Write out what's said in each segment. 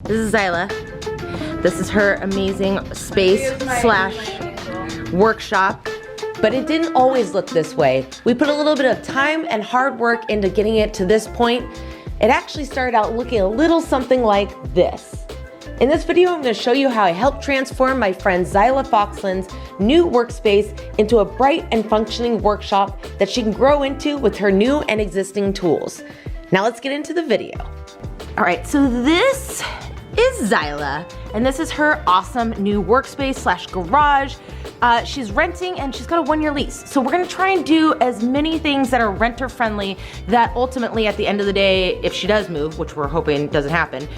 This is Zyla. This is her amazing space slash workshop. But it didn't always look this way. We put a little bit of time and hard work into getting it to this point. It actually started out looking a little something like this. In this video, I'm going to show you how I helped transform my friend Zyla Foxland's new workspace into a bright and functioning workshop that she can grow into with her new and existing tools. Now let's get into the video. All right, so this is Zyla, and this is her awesome new workspace slash garage. She's renting and she's got a 1-year lease. So we're gonna try and do as many things that are renter friendly that ultimately at the end of the day, if she does move, which we're hoping doesn't happen,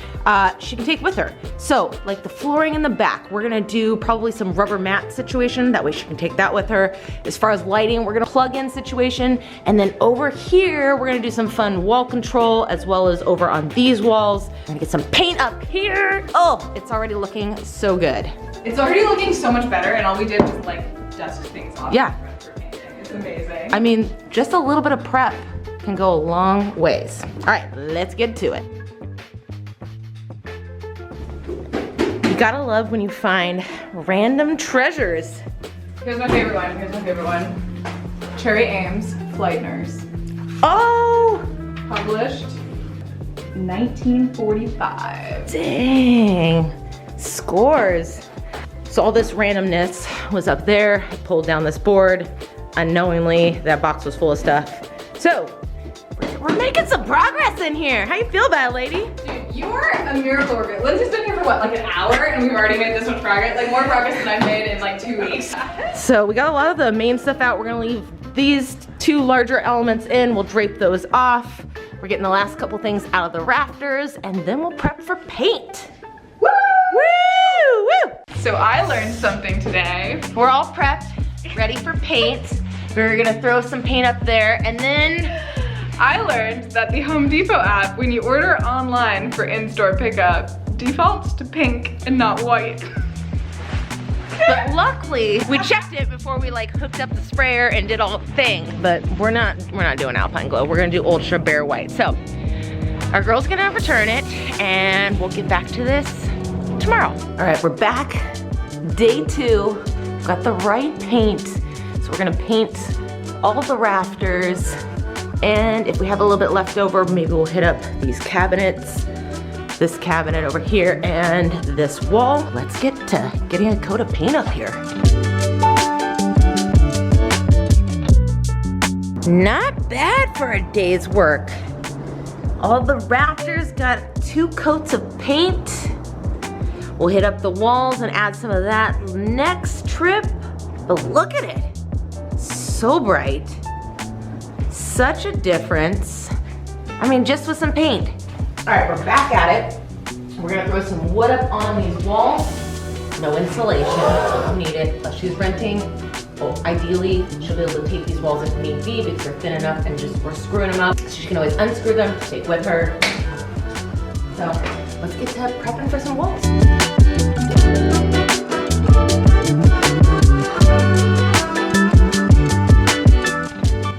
she can take with her. So like the flooring in the back, we're gonna do probably some rubber mat situation. That way she can take that with her. As far as lighting, we're gonna plug in situation. And then over here, we're gonna do some fun wall control as well as over on these walls. We're gonna get some paint up here. Oh, it's already looking so good. It's already looking so much better, and all we did was like dust things off. Yeah. For painting. It's amazing. I mean, just a little bit of prep can go a long ways. All right, let's get to it. You gotta love when you find random treasures. Here's my favorite one. Here's my favorite one. Cherry Ames, Flight Nurse. Oh! Published 1945. Dang. Scores. So all this randomness was up there. I pulled down this board. Unknowingly, that box was full of stuff. So, we're making some progress in here. How you feel about it, lady? Dude, you are a miracle worker. Lindsay's been here for what, like an hour, and we've already made this much progress? Like more progress than I've made in like 2 weeks. So we got a lot of the main stuff out. We're gonna leave these 2 larger elements in. We'll drape those off. We're getting the last couple things out of the rafters, and then we'll prep for paint. Woo! Woo! Woo! So I learned something today. We're all prepped, ready for paint. We're gonna throw some paint up there, and then I learned that the Home Depot app, when you order online for in-store pickup, defaults to pink and not white. but luckily we checked it before we like hooked up the sprayer and did all the thing. But we're not doing Alpine Glow. We're gonna do Ultra Bare White. So our girl's gonna return it, and we'll get back to this tomorrow. All right, we're back. Day 2. Got the right paint. So we're gonna paint all the rafters. And if we have a little bit left over, maybe we'll hit up these cabinets, this cabinet over here, and this wall. Let's get to getting a coat of paint up here. Not bad for a day's work. All the rafters got 2 coats of paint. We'll hit up the walls and add some of that next trip. But look at it, so bright. Such a difference. I mean, just with some paint. All right, we're back at it. We're gonna throw some wood up on these walls. No insulation, don't need it, but she's renting. Well, ideally, she'll be able to take these walls if need be because they're thin enough and just we're screwing them up. So she can always unscrew them to take with her. So let's get to prepping for some walls.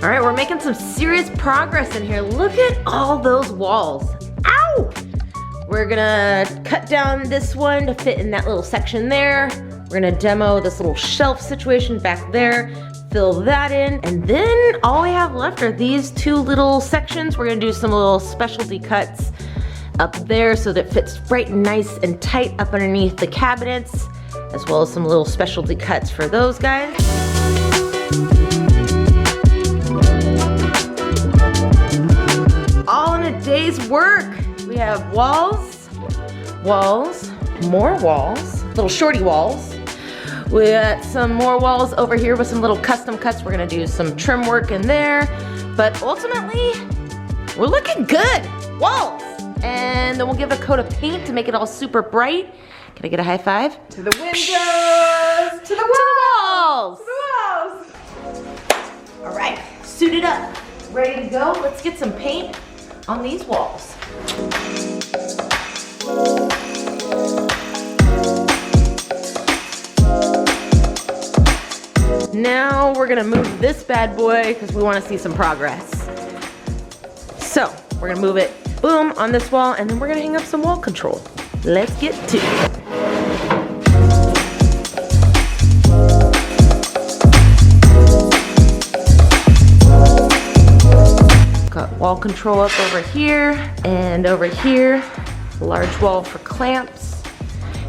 All right, we're making some serious progress in here. Look at all those walls. Ow! We're gonna cut down this one to fit in that little section there. We're gonna demo this little shelf situation back there, fill that in, and then all we have left are these 2 little sections. We're gonna do some little specialty cuts up there so that it fits right and nice and tight up underneath the cabinets, as well as some little specialty cuts for those guys. All in a day's work. We have walls, more walls, little shorty walls. We got some more walls over here with some little custom cuts. We're gonna do some trim work in there, but ultimately, we're looking good. Walls. And then we'll give it a coat of paint to make it all super bright. Can I get a high five? To the windows, to the walls, To the walls. All right, suited up, ready to go. Let's get some paint on these walls. Now we're gonna move this bad boy because we wanna see some progress. So we're gonna move it, boom, on this wall, and then we're gonna hang up some wall control. let's get to it. Got wall control up over here and over here. Large wall for clamps.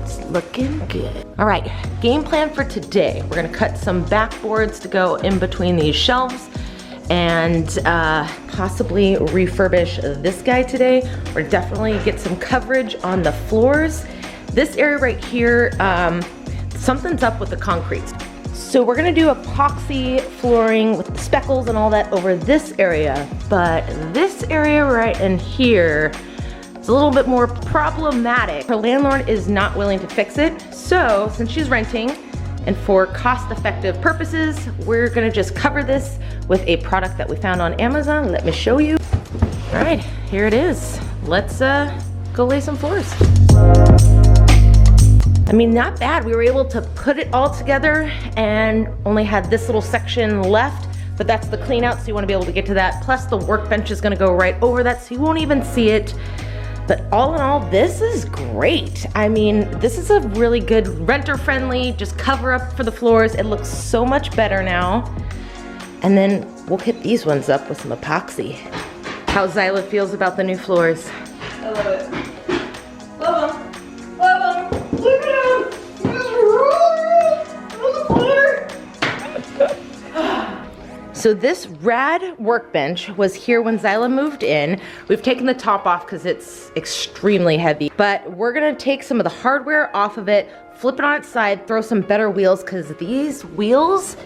It's looking good. All right, game plan for today. We're gonna cut some backboards to go in between these shelves and possibly refurbish this guy today, or definitely get some coverage on the floors. This area right here, something's up with the concrete. So we're gonna do epoxy flooring with the speckles and all that over this area, but this area right in here is a little bit more problematic. Her landlord is not willing to fix it, so since she's renting and for cost-effective purposes, we're gonna just cover this with a product that we found on Amazon. Let me show you. All right, here it is. Let's go lay some floors. I mean, not bad. We were able to put it all together and only had this little section left, but that's the clean out, so you wanna be able to get to that. Plus the workbench is gonna go right over that, so you won't even see it. But all in all, this is great. I mean, this is a really good renter-friendly, just cover up for the floors. It looks so much better now. And then we'll hit these ones up with some epoxy. How Zyla feels about the new floors. I love it. Love them. Love them. Look at them. So this rad workbench was here when Zyla moved in. We've taken the top off because it's extremely heavy, but we're gonna take some of the hardware off of it, flip it on its side, throw some better wheels, because these wheels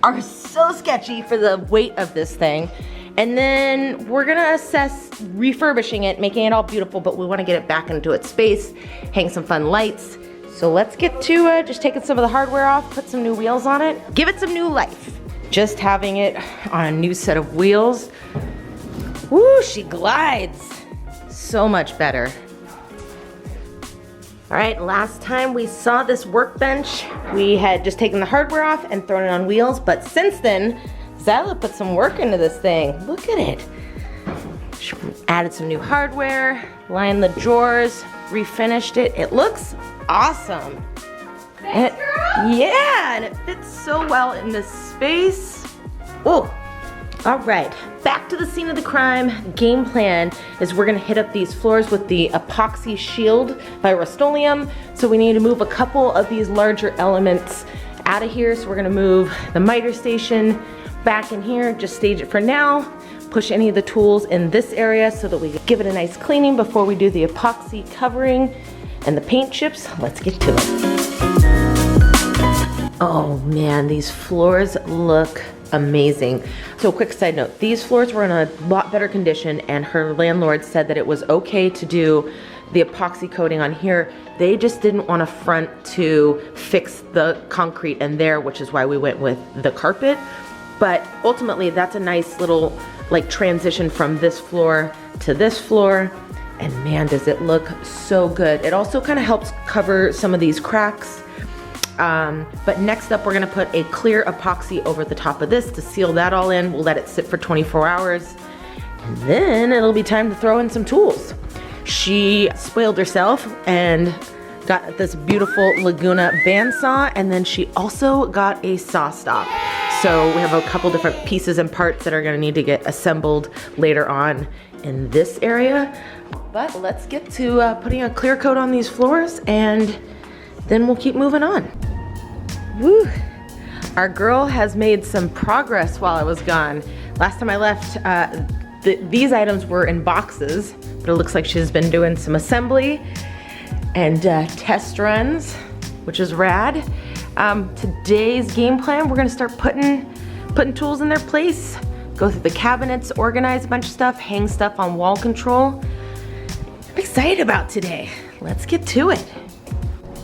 are so sketchy for the weight of this thing. And then we're gonna assess refurbishing it, making it all beautiful, but we wanna get it back into its space, hang some fun lights. So let's get to just taking some of the hardware off, put some new wheels on it, give it some new life. Just having it on a new set of wheels. Woo, she glides so much better. All right, last time we saw this workbench, we had just taken the hardware off and thrown it on wheels, but since then, Zyla put some work into this thing. Look at it. She added some new hardware, lined the drawers, refinished it. It looks awesome. Thanks, girl. Yeah, and it fits so well in this space. Oh, all right, back to the scene of the crime. Game plan is we're gonna hit up these floors with the Epoxy Shield by Rustoleum. So we need to move a couple of these larger elements out of here. So we're gonna move the miter station back in here, just stage it for now. Push any of the tools in this area so that we can give it a nice cleaning before we do the epoxy covering and the paint chips. Let's get to it. Oh man, these floors look amazing. So quick side note, these floors were in a lot better condition and her landlord said that it was okay to do the epoxy coating on here. They just didn't want a front to fix the concrete in there, which is why we went with the carpet. But ultimately that's a nice little like transition from this floor to this floor. And man, does it look so good. It also kind of helps cover some of these cracks. But next up, we're gonna put a clear epoxy over the top of this to seal that all in. We'll let it sit for 24 hours. And then it'll be time to throw in some tools. She spoiled herself and got this beautiful Laguna bandsaw, and then she also got a saw stop. So we have a couple different pieces and parts that are gonna need to get assembled later on in this area. But let's get to putting a clear coat on these floors and then we'll keep moving on. Woo! Our girl has made some progress while I was gone. Last time I left, these items were in boxes, but it looks like she's been doing some assembly and test runs, which is rad. Today's game plan, we're gonna start putting tools in their place, go through the cabinets, organize a bunch of stuff, hang stuff on WallControl. I'm excited about today. Let's get to it.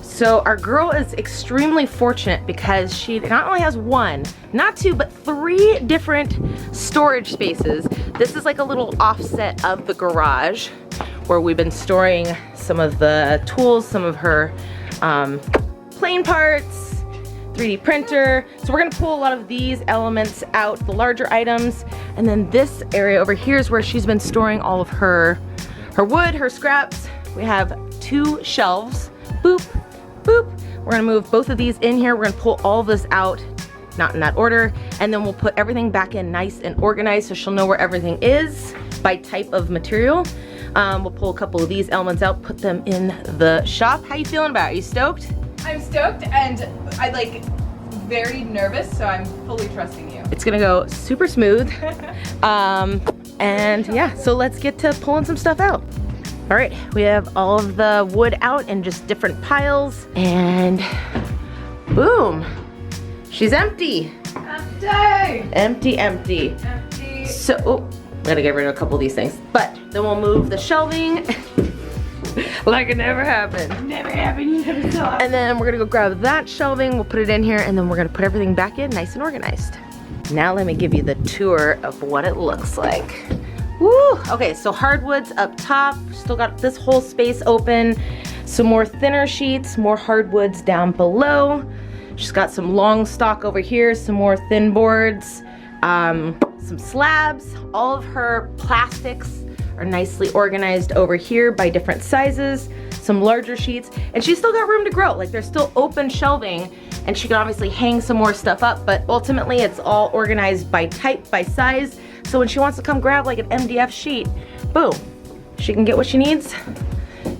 So our girl is extremely fortunate because she not only has one, not two, but 3 different storage spaces. This is like a little offset of the garage where we've been storing some of the tools, some of her plane parts, 3D printer. So we're gonna pull a lot of these elements out, the larger items, and then this area over here is where she's been storing all of her wood, her scraps. We have 2 shelves. Boop, boop. We're gonna move both of these in here. We're gonna pull all of this out, not in that order, and then we'll put everything back in nice and organized so she'll know where everything is by type of material. We'll pull a couple of these elements out, put them in the shop. How you feeling about it? Are you stoked? I'm stoked and I like very nervous, so I'm fully trusting you. It's gonna go super smooth. And yeah, so let's get to pulling some stuff out. All right, we have all of the wood out in just different piles, and boom, she's empty. Empty. Empty, empty. Empty. So, oh, gotta get rid of a couple of these things, but then we'll move the shelving like it never happened. Never happened, you never saw it. And then we're gonna go grab that shelving, we'll put it in here, and then we're gonna put everything back in nice and organized. Now let me give you the tour of what it looks like. Woo! Okay, so hardwoods up top, still got this whole space open. Some more thinner sheets, more hardwoods down below. She's got some long stock over here, some more thin boards, some slabs. All of her plastics are nicely organized over here by different sizes, some larger sheets, and she's still got room to grow. Like, there's still open shelving, and she can obviously hang some more stuff up, but ultimately it's all organized by type, by size. So when she wants to come grab like an MDF sheet, boom, she can get what she needs.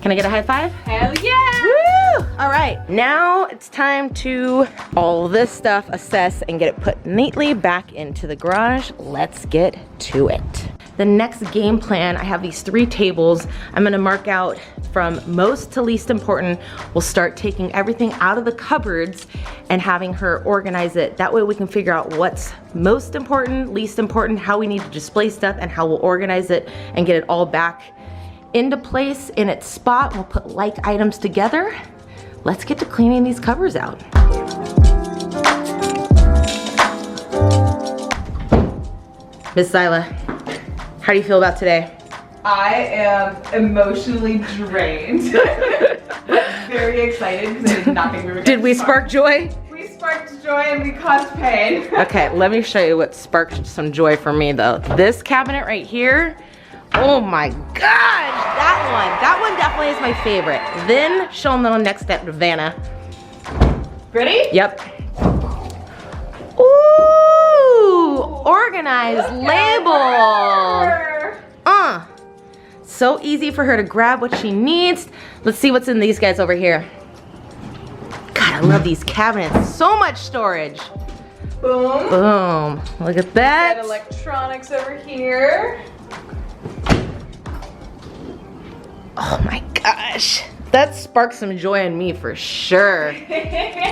Can I get a high five? Hell yeah! Woo! All right, now it's time to all this stuff assess and get it put neatly back into the garage. Let's get to it. The next game plan, I have these 3 tables. I'm gonna mark out from most to least important. We'll start taking everything out of the cupboards and having her organize it. That way we can figure out what's most important, least important, how we need to display stuff, and how we'll organize it and get it all back into place in its spot. We'll put like items together. Let's get to cleaning these covers out. Miss Zyla, how do you feel about today? I am emotionally drained. But very excited because I did not think we were. Did we spark joy? We sparked joy and we caused pain. Okay, let me show you what sparked some joy for me though. This cabinet right here, oh my gosh, that one definitely is my favorite. Then show them the next step to Vanna. Ready? Yep. Ooh, organized, labeled. So easy for her to grab what she needs. Let's see what's in these guys over here. God, I love these cabinets. So much storage. Boom. Boom. Look at that. Got electronics over here. Oh my gosh. That sparked some joy in me for sure.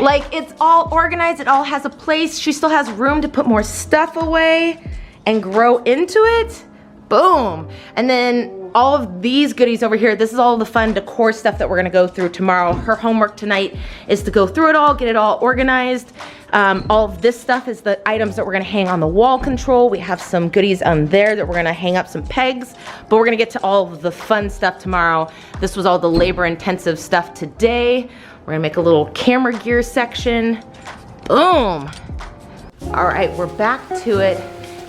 Like, it's all organized, it all has a place. She still has room to put more stuff away and grow into it. Boom. And then all of these goodies over here, this is all the fun decor stuff that we're gonna go through tomorrow. Her homework tonight is to go through it all, get it all organized. All of this stuff is the items that we're gonna hang on the WallControl. We have some goodies on there that we're gonna hang up some pegs, but we're gonna get to all of the fun stuff tomorrow. This was all the labor intensive stuff today. We're gonna make a little camera gear section. Boom. All right, we're back to it.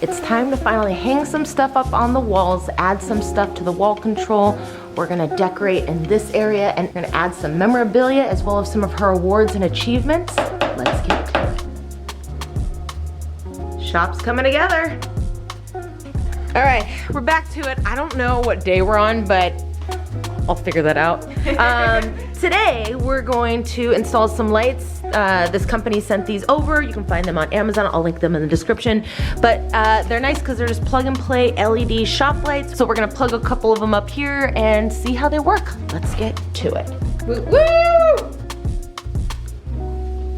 It's time to finally hang some stuff up on the walls, add some stuff to the WallControl. We're gonna decorate in this area and we're gonna add some memorabilia as well as some of her awards and achievements. Let's get to it. Shop's coming together. All right, we're back to it. I don't know what day we're on, but I'll figure that out. Today, we're going to install some lights. This company sent these over. You can find them on Amazon. I'll link them in the description. But they're nice because they're just plug and play LED shop lights. So we're gonna plug a couple of them up here and see how they work. Let's get to it. Woo! Woo!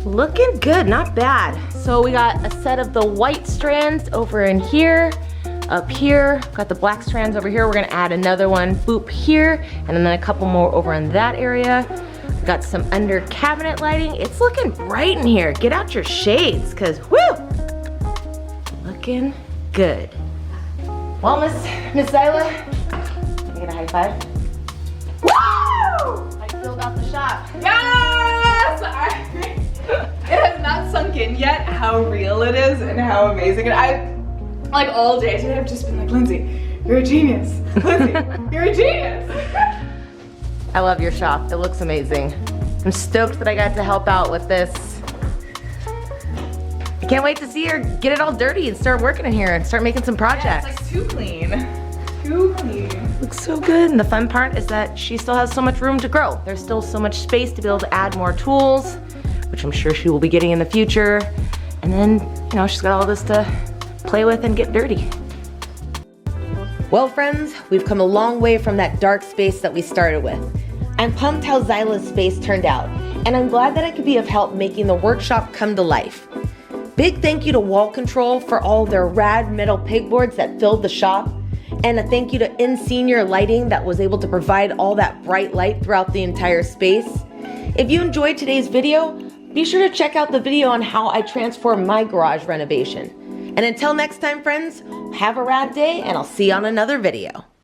Looking good, not bad. So we got a set of the white strands over in here. Up here, got the black strands over here. We're gonna add another one, boop, here, and then a couple more over in that area. Got some under cabinet lighting. It's looking bright in here. Get out your shades, cause whoo! Looking good. Well, Miss Zyla, can I get a high five? Woo! How do you feel about the shop? Yes! It has not sunk in yet how real it is and how amazing it is. Like all day today, I've just been like, Lindsay, you're a genius. Lindsay, you're a genius. I love your shop. It looks amazing. I'm stoked that I got to help out with this. I can't wait to see her get it all dirty and start working in here and start making some projects. Yeah, it's like too clean. Too clean. Looks so good. And the fun part is that she still has so much room to grow. There's still so much space to be able to add more tools, which I'm sure she will be getting in the future. And then, you know, she's got all this to play with and get dirty. Well, friends, we've come a long way from that dark space that we started with. I'm pumped how Zyla's space turned out, and I'm glad that I could be of help making the workshop come to life. Big thank you to WallControl for all their rad metal pegboards that filled the shop, and a thank you to InSenior Lighting that was able to provide all that bright light throughout the entire space. If you enjoyed today's video, be sure to check out the video on how I transformed my garage renovation. And until next time, friends, have a rad day, and I'll see you on another video.